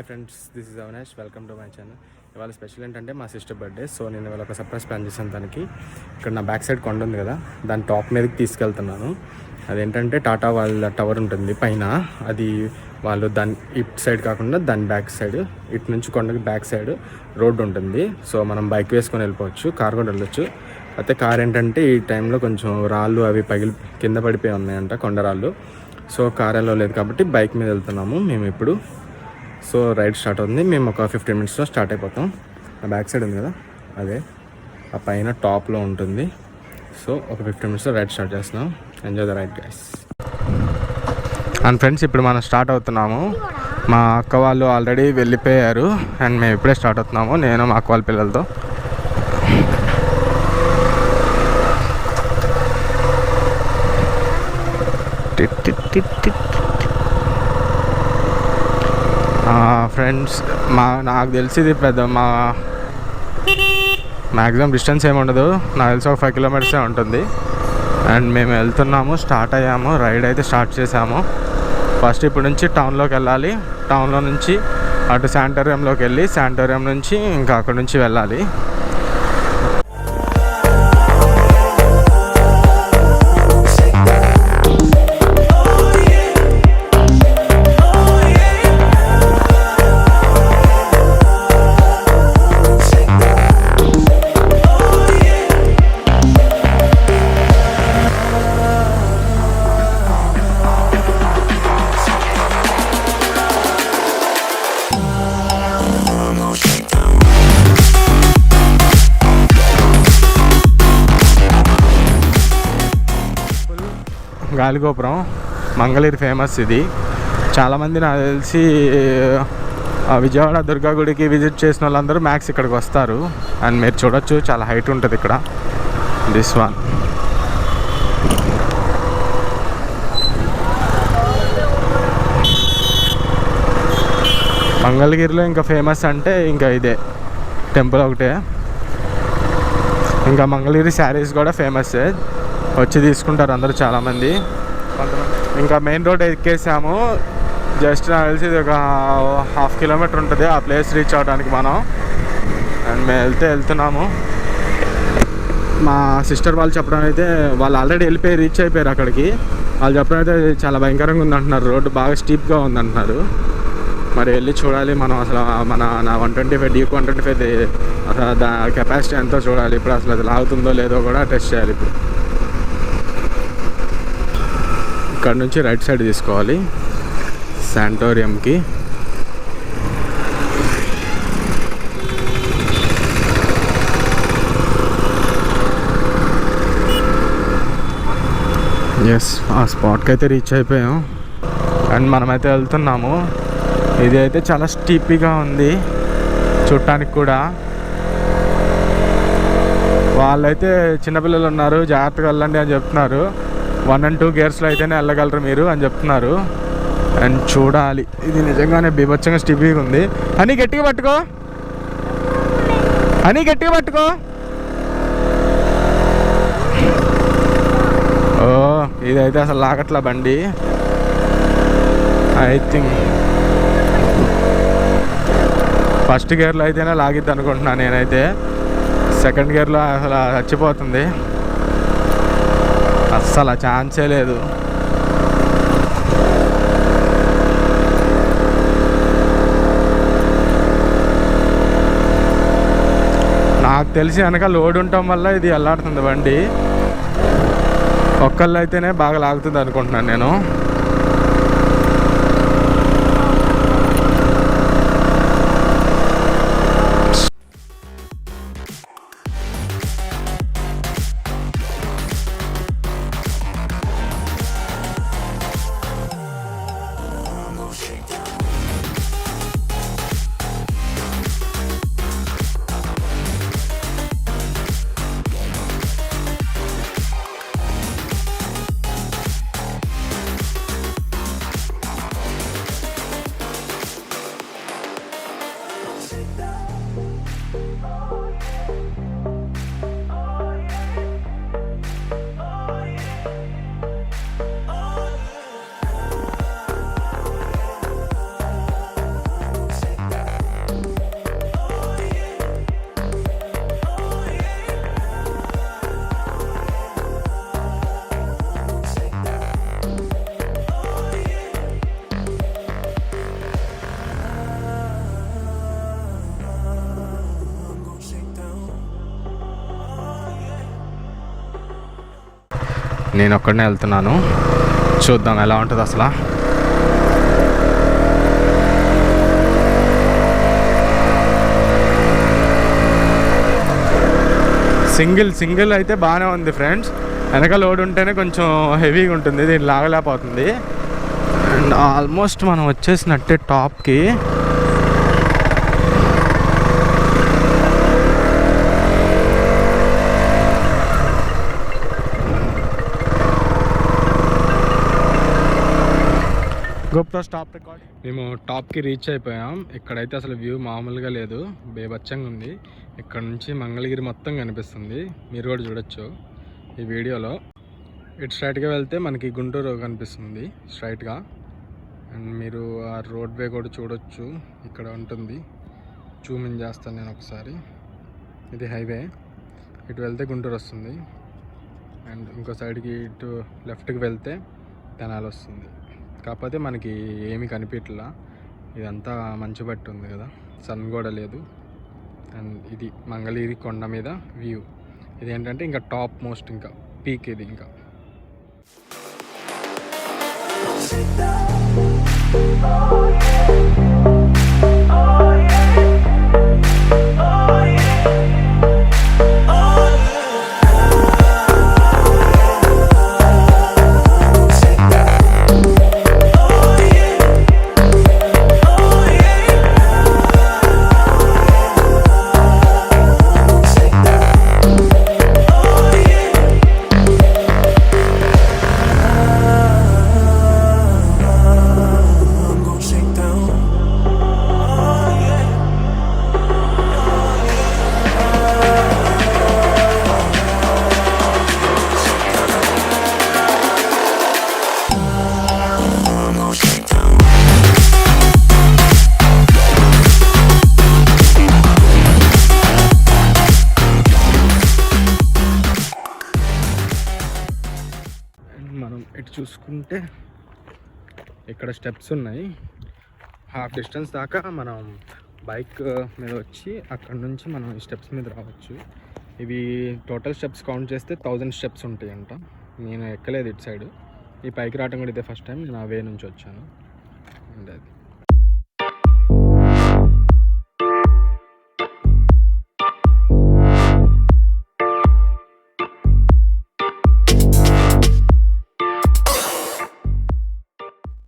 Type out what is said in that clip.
Friends, this is Avinash. Welcome to my channel. ఇవాళ special ఏంటంటే మా సిస్టర్ బర్త్డే. సో నేను ఇవాళ ఒక సర్ప్రైజ్ ప్లాన్ చేశాను తనకి. ఇక్కడ నా బ్యాక్ సైడ్ కొండ ఉంది కదా, దాని టాప్ మీదకి తీసుకెళ్తున్నాను. అదేంటంటే టాటా వాళ్ళ టవర్ ఉంటుంది పైన. అది వాళ్ళు దాని ఇటు సైడ్ కాకుండా దాని బ్యాక్ సైడ్, ఇటు నుంచి కొండకి బ్యాక్ సైడ్ రోడ్డు ఉంటుంది. సో మనం బైక్ వేసుకొని వెళ్ళిపోవచ్చు, కార్ కూడా వెళ్ళొచ్చు. అయితే కార్ ఏంటంటే ఈ టైంలో కొంచెం రాళ్ళు అవి కింద పడిపోయి ఉన్నాయంట, కొండరాళ్ళు. సో కార్ వెళ్ళలేదు కాబట్టి బైక్ మీద వెళ్తున్నాము మేము ఇప్పుడు. సో రైడ్ స్టార్ట్ అవుతుంది. మేము ఒక 15 minutesలో స్టార్ట్ అయిపోతాం. ఆ బ్యాక్ సైడ్ ఉంది కదా, అదే ఆ పైన టాప్లో ఉంటుంది. సో ఒక 15 minutesలో రైడ్ స్టార్ట్ చేస్తున్నాం. Enjoy the ride guys. And friends, ఇప్పుడు మనం స్టార్ట్ అవుతున్నాము. మా అక్క వాళ్ళు ఆల్రెడీ వెళ్ళిపోయారు అండ్ మేము ఇప్పుడే స్టార్ట్ అవుతున్నాము, నేను మా అక్క వాళ్ళ పిల్లలతో. ఫ్రెండ్స్, నాకు తెలిసి ఇది పెద్ద మ్యాక్సిమం డిస్టెన్స్ ఏమి ఉండదు, నాకు తెలిసి ఒక 5 kilometers ఉంటుంది. అండ్ మేము వెళ్తున్నాము, స్టార్ట్ అయ్యాము, రైడ్ అయితే స్టార్ట్ చేసాము. ఫస్ట్ ఇప్పుడు నుంచి టౌన్లోకి వెళ్ళాలి, టౌన్లో నుంచి అటు శానిటోరియంలోకి వెళ్ళి శానిటోరియం నుంచి ఇంకా అక్కడ నుంచి వెళ్ళాలి. గాలిగోపురం మంగళగిరి ఫేమస్ ఇది. చాలామంది నాకు తెలిసి విజయవాడ దుర్గా గుడికి విజిట్ చేసిన వాళ్ళందరూ మ్యాక్స్ ఇక్కడికి వస్తారు. అండ్ మీరు చూడొచ్చు, చాలా హైట్ ఉంటుంది ఇక్కడ. దిస్ వన్ మంగళగిరిలో ఇంకా ఫేమస్ అంటే ఇంకా ఇదే టెంపుల్ ఒకటే. ఇంకా మంగళగిరి శారీస్ కూడా ఫేమస్, వచ్చి తీసుకుంటారు అందరూ చాలామంది. ఇంకా మెయిన్ రోడ్ ఎక్కేసాము. జస్ట్ నాకు తెలిసి ఇది ఒక 1/2 kilometer ఉంటుంది ఆ ప్లేస్ రీచ్ అవడానికి మనం. అండ్ మేము వెళ్తున్నాము. మా సిస్టర్ వాళ్ళు చెప్పడం అయితే, వాళ్ళు ఆల్రెడీ రీచ్ అయిపోయారు అక్కడికి. వాళ్ళు చెప్పడం అయితే చాలా భయంకరంగా ఉందంటున్నారు, రోడ్డు బాగా స్టీప్గా ఉందంటున్నారు. మరి వెళ్ళి చూడాలి మనం. అసలు నా 125 Duke 125 అసలు కెపాసిటీ ఎంతో చూడాలి. ఇప్పుడు అసలు అది లాగుతుందో లేదో కూడా టెస్ట్ చేయాలి. ఇప్పుడు ఇక్కడ నుంచి రైట్ సైడ్ తీసుకోవాలి శానిటోరియంకి. ఎస్, ఆ స్పాట్కి అయితే రీచ్ అయిపోయాం. అండ్ మనమైతే వెళ్తున్నాము. ఇది అయితే చాలా స్టీపీగా ఉంది చూడటానికి కూడా. వాళ్ళైతే చిన్నపిల్లలు ఉన్నారు, జాగ్రత్తగా వెళ్ళండి అని చెప్తున్నారు. 1 and 2 gearsలో అయితేనే వెళ్ళగలరు మీరు అని చెప్తున్నారు. అండ్ చూడాలి, ఇది నిజంగానే బీభత్సంగా స్టీపీగా ఉంది. అని గట్టిగా పట్టుకో, అని గట్టిగా పట్టుకో. ఓ, ఇదైతే అసలు లాగట్లా బండి. ఐ థింక్ ఫస్ట్ గేర్లో అయితేనే లాగిద్ది అనుకుంటున్నాను నేనైతే. సెకండ్ గేర్లో అసలు చచ్చిపోతుంది, అస్సలు ఛాన్సే లేదు. నాకు తెలిసి వెనక లోడ్ ఉండటం వల్ల ఇది వెళ్ళాడుతుంది బండి. ఒక్కళ్ళు అయితేనే బాగా లాగుతుంది అనుకుంటున్నాను నేను. నేను ఒక్కడనే వెళ్తున్నాను. చూద్దాం ఎలా ఉంటుంది అసలు. సింగిల్ అయితే బాగానే ఉంది ఫ్రెండ్స్. వెనక లోడ్ ఉంటేనే కొంచెం హెవీగా ఉంటుంది, దీన్ని లాగలేకపోతుంది. అండ్ ఆల్మోస్ట్ మనం వచ్చేసినట్టే టాప్కి. GoPro stop record. మేము టాప్కి రీచ్ అయిపోయాం. ఇక్కడైతే అసలు వ్యూ మామూలుగా లేదు, బేబచ్చంగా ఉంది. ఇక్కడ నుంచి మంగళగిరి మొత్తం కనిపిస్తుంది, మీరు కూడా చూడొచ్చు ఈ వీడియోలో. ఇటు స్ట్రైట్గా వెళ్తే మనకి గుంటూరు కనిపిస్తుంది స్ట్రైట్గా. అండ్ మీరు ఆ రోడ్ వే కూడా చూడొచ్చు, ఇక్కడ ఉంటుంది. జూమ్ ఇన్ చేస్తాను నేను ఒకసారి. ఇది హైవే, ఇటు వెళ్తే గుంటూరు వస్తుంది. అండ్ ఇంకో సైడ్కి ఇటు లెఫ్ట్కి వెళ్తే తెనాలి వస్తుంది. కాకపోతే మనకి ఏమీ కనిపించట్లా, ఇదంతా మంచు బట్టి ఉంది కదా, సన్ కూడా లేదు. అండ్ ఇది మంగళగిరి కొండ మీద వ్యూ. ఇది ఏంటంటే ఇంకా టాప్ మోస్ట్, ఇంకా పీక్ ఇది. ఇంకా మనం ఇటు చూసుకుంటే ఇక్కడ స్టెప్స్ ఉన్నాయి. హాఫ్ డిస్టెన్స్ దాకా మనం బైక్ మీద వచ్చి అక్కడ నుంచి మనం ఈ స్టెప్స్ మీద రావచ్చు. ఇవి టోటల్ స్టెప్స్ కౌంట్ చేస్తే 1000 స్టెప్స్ ఉంటాయంట. నేను ఎక్కలేదు ఇటు సైడ్. ఈ పైకి రావడం కూడా ఇదే ఫస్ట్ టైం. నేను ఆ వే నుంచి వచ్చాను. అండ్ అది